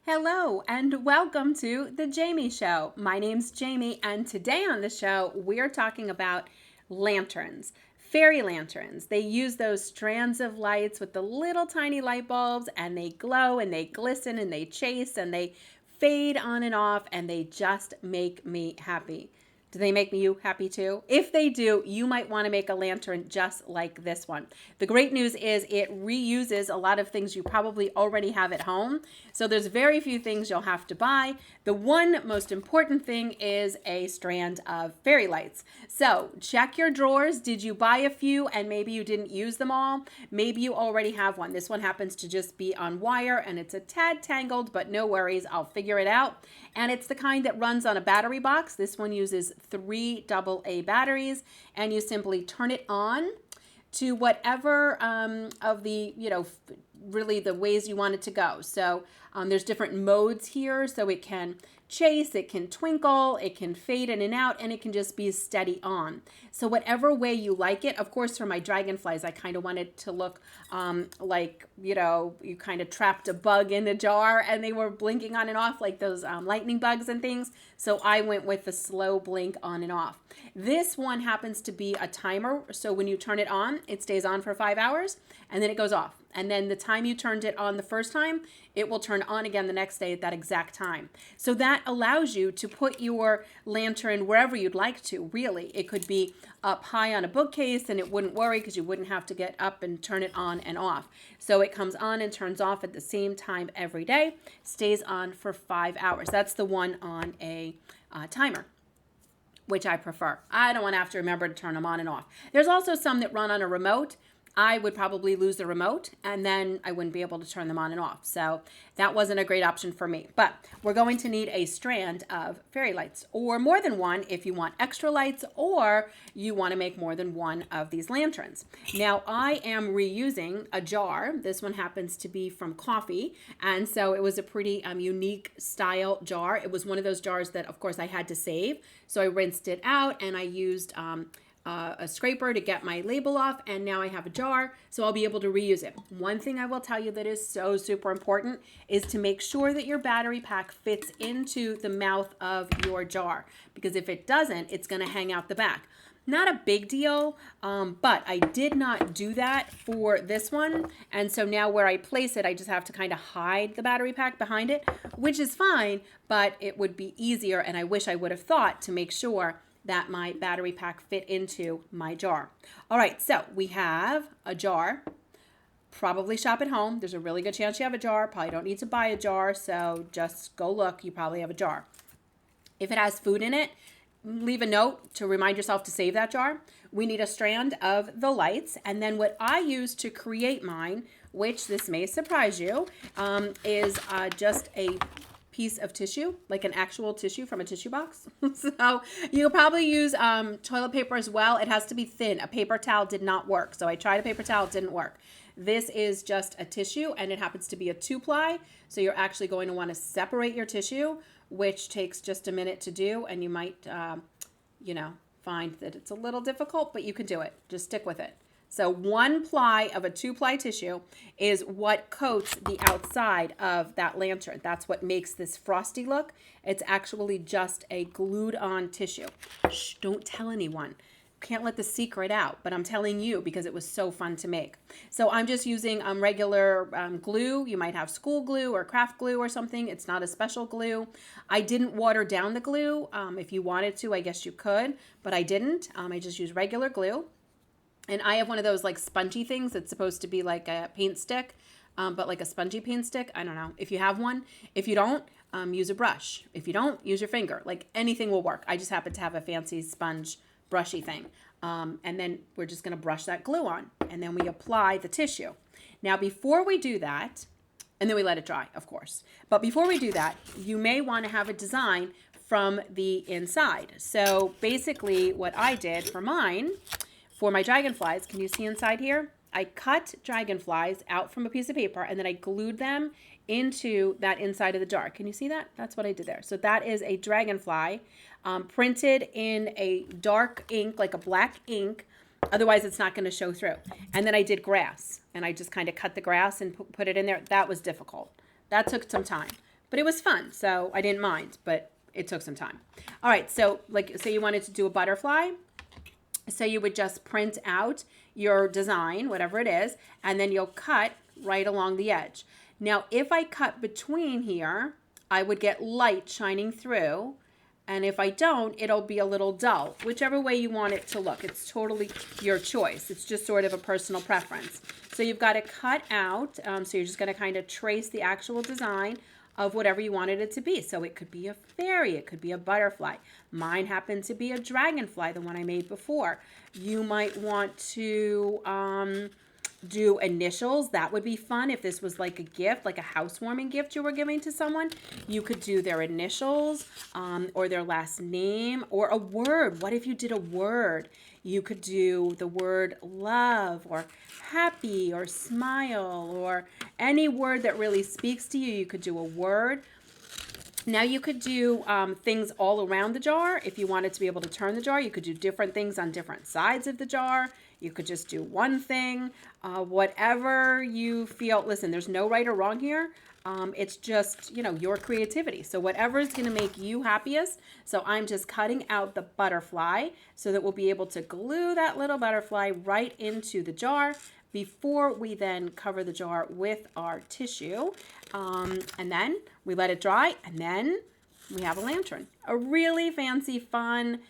Hello and welcome to The Jamie Show. My name's Jamie, and today on the show we're talking about lanterns, fairy lanterns. They use those strands of lights with the little tiny light bulbs, and they glow and they glisten and they chase and they fade on and off, and they just make me happy. Do they make you happy too? If they do, you might want to make a lantern just like this one. The great news is it reuses a lot of things you probably already have at home. So there's very few things you'll have to buy. The one most important thing is a strand of fairy lights. So check your drawers. Did you buy a few and maybe you didn't use them all? Maybe you already have one. This one happens to just be on wire and it's a tad tangled, but no worries, I'll figure it out. And it's the kind that runs on a battery box. This one uses 3 AA batteries, and you simply turn it on to whatever of the, really the ways you want it to go. So there's different modes here. So it can chase, it can twinkle, it can fade in and out, and it can just be steady on. So whatever way you like it. Of course, for my dragonflies, I kind of wanted to look like, you kind of trapped a bug in a jar and they were blinking on and off like those lightning bugs and things. So I went with the slow blink on and off. This one happens to be a timer. So when you turn it on, it stays on for 5 hours and then it goes off. And then the time you turned it on the first time, it will turn on again the next day at that exact time. So that allows you to put your lantern wherever you'd like to, really. It could be up high on a bookcase and it wouldn't worry because you wouldn't have to get up and turn it on and off. So it comes on and turns off at the same time every day, stays on for 5 hours. That's the one on a timer, which I prefer. I don't want to have to remember to turn them on and off. There's also some that run on a remote. I would probably lose the remote and then I wouldn't be able to turn them on and off. So that wasn't a great option for me. But we're going to need a strand of fairy lights, or more than one if you want extra lights, or you want to make more than one of these lanterns. Now I am reusing a jar. This one happens to be from coffee. And so it was a pretty unique style jar. It was one of those jars that of course I had to save. So I rinsed it out and I used a scraper to get my label off, and now I have a jar, so I'll be able to reuse it. One thing I will tell you that is so super important is to make sure that your battery pack fits into the mouth of your jar, because if it doesn't, it's going to hang out the back. Not a big deal, but I did not do that for this one, and so now where I place it, I just have to kind of hide the battery pack behind it, which is fine, but it would be easier, and I wish I would have thought to make sure that my battery pack fit into my jar. All right, so we have a jar. Probably shop at home. There's a really good chance you have a jar. Probably don't need to buy a jar, so just go look. You probably have a jar. If it has food in it, leave a note to remind yourself to save that jar. We need a strand of the lights, and then what I use to create mine, which this may surprise you, is just a piece of tissue, like an actual tissue from a tissue box. So you'll probably use toilet paper as well. It has to be thin. A paper towel did not work. So I tried a paper towel, it didn't work. This is just a tissue, and it happens to be a 2-ply. So you're actually going to want to separate your tissue, which takes just a minute to do. And you might, find that it's a little difficult, but you can do it. Just stick with it. So 1 ply of a 2-ply tissue is what coats the outside of that lantern. That's what makes this frosty look. It's actually just a glued on tissue. Shh, don't tell anyone. Can't let the secret out, but I'm telling you because it was so fun to make. So I'm just using regular glue. You might have school glue or craft glue or something. It's not a special glue. I didn't water down the glue. If you wanted to, I guess you could, but I didn't. I just used regular glue. And I have one of those like spongy things that's supposed to be like a paint stick, but like a spongy paint stick. I don't know if you have one. If you don't, use a brush. If you don't, use your finger. Like anything will work. I just happen to have a fancy sponge brushy thing. And then we're just going to brush that glue on. And then we apply the tissue. Now, before we do that, and then we let it dry, of course. But before we do that, you may want to have a design from the inside. So basically what I did for mine, for my dragonflies, can you see inside here? I cut dragonflies out from a piece of paper and then I glued them into that inside of the jar. Can you see that? That's what I did there. So that is a dragonfly printed in a dark ink, like a black ink. Otherwise, it's not going to show through. And then I did grass and I just kind of cut the grass and put it in there. That was difficult. That took some time. but it was fun. So I didn't mind, but it took some time. All right. So like, say you wanted to do a butterfly. So you would just print out your design, whatever it is, and then you'll cut right along the edge. Now, if I cut between here, I would get light shining through. And if I don't, it'll be a little dull, whichever way you want it to look. It's totally your choice. It's just sort of a personal preference. So you've got to cut out. So you're just going to kind of trace the actual design of whatever you wanted it to be. So it could be a fairy, it could be a butterfly. Mine happened to be a dragonfly, the one I made before. You might want to do initials. That would be fun if this was like a gift, like a housewarming gift you were giving to someone. You could do their initials or their last name or a word. What if you did a word? You could do the word love or happy or smile or any word that really speaks to you. You could do a word. Now you could do things all around the jar. If you wanted to be able to turn the jar, you could do different things on different sides of the jar. You could just do one thing, whatever you feel. Listen, there's no right or wrong here. It's just, your creativity. So whatever is going to make you happiest. So I'm just cutting out the butterfly so that we'll be able to glue that little butterfly right into the jar before we then cover the jar with our tissue. And then we let it dry, and then we have a lantern. A really fancy, fun,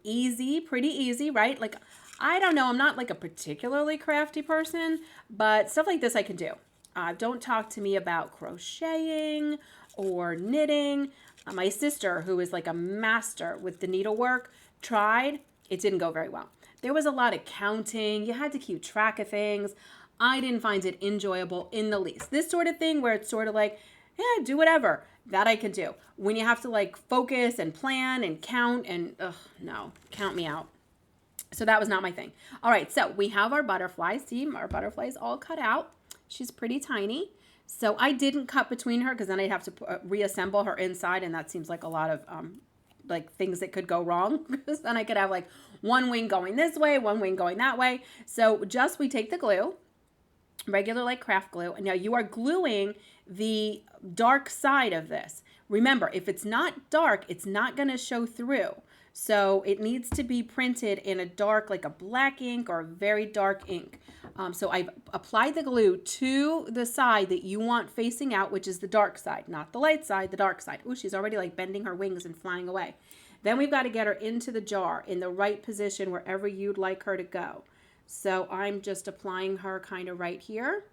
easy, pretty easy, right? Like, I don't know, I'm not like a particularly crafty person, but stuff like this I can do. Don't talk to me about crocheting or knitting. My sister, who is like a master with the needlework, tried. It didn't go very well. There was a lot of counting. You had to keep track of things. I didn't find it enjoyable in the least. This sort of thing where it's sort of like, yeah, do whatever. That I can do. When you have to like focus and plan and count and, no, count me out. So that was not my thing. All right, so we have our butterfly. See, our butterfly is all cut out. She's pretty tiny. So I didn't cut between her because then I'd have to reassemble her inside, and that seems like a lot of like things that could go wrong because then I could have like one wing going this way, one wing going that way. So just we take the glue, regular like craft glue, and now you are gluing the dark side of this. Remember, if it's not dark, it's not going to show through. So it needs to be printed in a dark, like a black ink or a very dark ink. So I've applied the glue to the side that you want facing out, which is the dark side, not the light side, the dark side. Ooh, she's already like bending her wings and flying away. Then we've got to get her into the jar in the right position wherever you'd like her to go. So I'm just applying her kind of right here.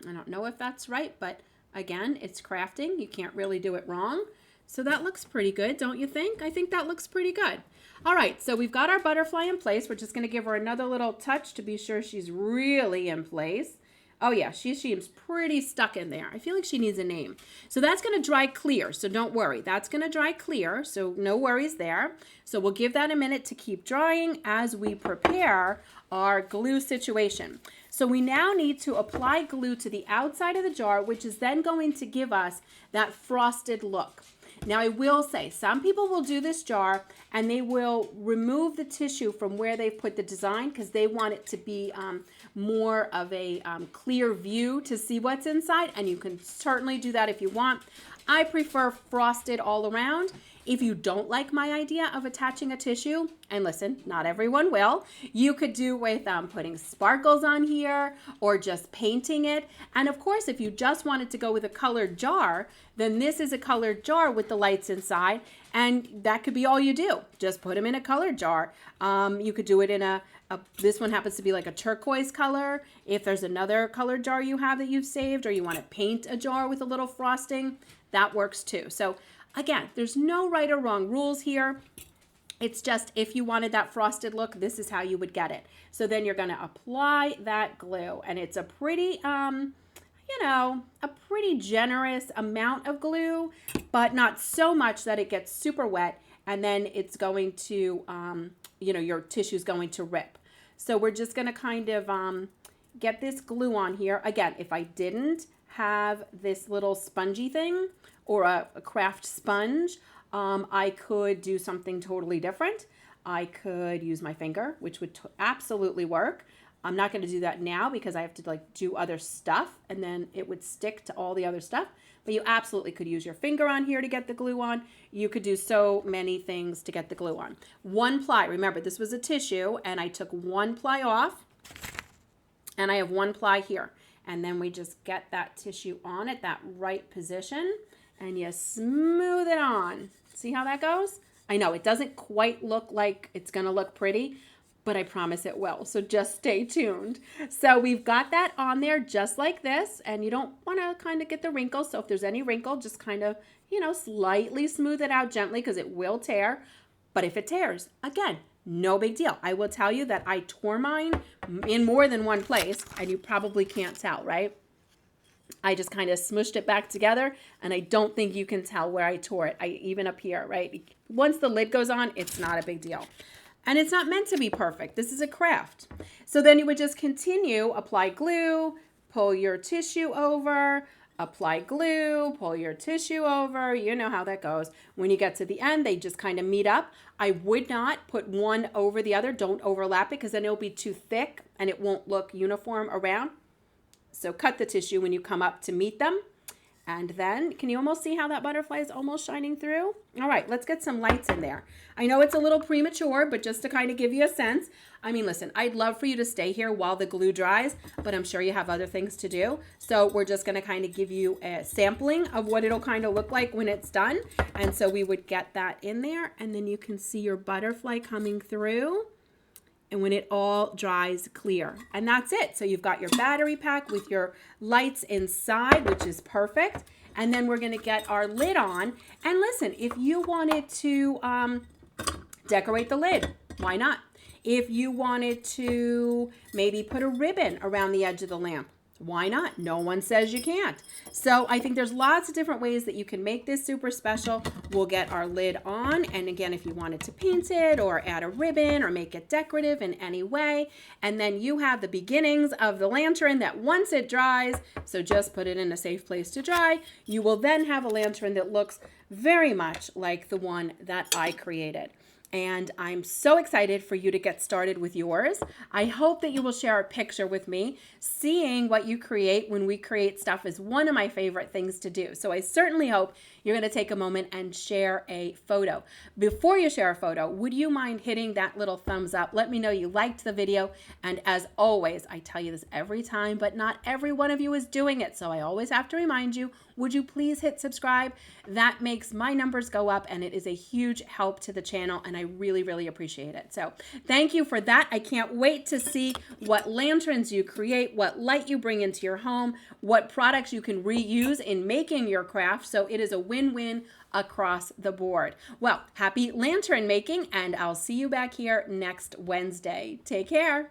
I don't know if that's right, but again, it's crafting. You can't really do it wrong. So that looks pretty good, don't you think? I think that looks pretty good. All right, so we've got our butterfly in place. We're just going to give her another little touch to be sure she's really in place. Oh yeah, she seems pretty stuck in there. I feel like she needs a name. So that's going to dry clear, so don't worry. That's going to dry clear, so no worries there. So we'll give that a minute to keep drying as we prepare our glue situation. So we now need to apply glue to the outside of the jar, which is then going to give us that frosted look. Now I will say, some people will do this jar and they will remove the tissue from where they've put the design because they want it to be more of a clear view to see what's inside, and you can certainly do that if you want. I prefer frosted all around. If you don't like my idea of attaching a tissue, and listen, not everyone will, you could do with putting sparkles on here or just painting it. And of course, if you just wanted to go with a colored jar, then this is a colored jar with the lights inside, and that could be all you do. Just put them in a colored jar. You could do it in this one happens to be like a turquoise color. If there's another colored jar you have that you've saved, or you want to paint a jar with a little frosting, that works too. So again, there's no right or wrong rules here. It's just if you wanted that frosted look, this is how you would get it. So then you're going to apply that glue, and it's a pretty, a pretty generous amount of glue, but not so much that it gets super wet, and then it's going to, your tissue's going to rip. So we're just going to kind of get this glue on here. Again, if I didn't have this little spongy thing or a craft sponge, I could do something totally different. I could use my finger, which would absolutely work. I'm not going to do that now because I have to do other stuff, and then it would stick to all the other stuff. but you absolutely could use your finger on here to get the glue on. You could do so many things to get the glue on. One ply, remember this was a tissue and I took one ply off and I have one ply here. And then we just get that tissue on at that right position and you smooth it on. See how that goes? I know it doesn't quite look like it's gonna look pretty, but I promise it will. So just stay tuned. So we've got that on there just like this, and you don't wanna kind of get the wrinkles. So if there's any wrinkle, just kind of, slightly smooth it out gently because it will tear. But if it tears, again, no big deal. I will tell you that I tore mine in more than one place, and you probably can't tell, right? I just kind of smushed it back together, and I don't think you can tell where I tore it. Even up here, right? Once the lid goes on, it's not a big deal. And it's not meant to be perfect. This is a craft. So then you would just continue, apply glue, pull your tissue over, apply glue, pull your tissue over. You know how that goes. When you get to the end, they just kind of meet up. I would not put one over the other. Don't overlap it because then it'll be too thick and it won't look uniform around. So cut the tissue when you come up to meet them. And then, can you almost see how that butterfly is almost shining through? All right, let's get some lights in there. I know it's a little premature, but just to kind of give you a sense. I mean, listen, I'd love for you to stay here while the glue dries, but I'm sure you have other things to do. So we're just gonna kind of give you a sampling of what it'll kind of look like when it's done. And so we would get that in there, and then you can see your butterfly coming through. And when it all dries clear. And that's it. So you've got your battery pack with your lights inside, which is perfect. And then we're gonna get our lid on. And listen, if you wanted to decorate the lid, why not? If you wanted to maybe put a ribbon around the edge of the lamp, why not? No one says you can't. So I think there's lots of different ways that you can make this super special. We'll get our lid on. And again, if you wanted to paint it or add a ribbon or make it decorative in any way, and then you have the beginnings of the lantern that once it dries, so just put it in a safe place to dry, you will then have a lantern that looks very much like the one that I created. And I'm so excited for you to get started with yours. I hope that you will share a picture with me. Seeing what you create when we create stuff is one of my favorite things to do. So I certainly hope you're going to take a moment and share a photo. Before you share a photo, would you mind hitting that little thumbs up? Let me know you liked the video. And as always, I tell you this every time, but not every one of you is doing it. So I always have to remind you, would you please hit subscribe? That makes my numbers go up and it is a huge help to the channel and I really, really appreciate it. So thank you for that. I can't wait to see what lanterns you create, what light you bring into your home, what products you can reuse in making your craft. So it is a win-win across the board. Well, happy lantern making and I'll see you back here next Wednesday. Take care.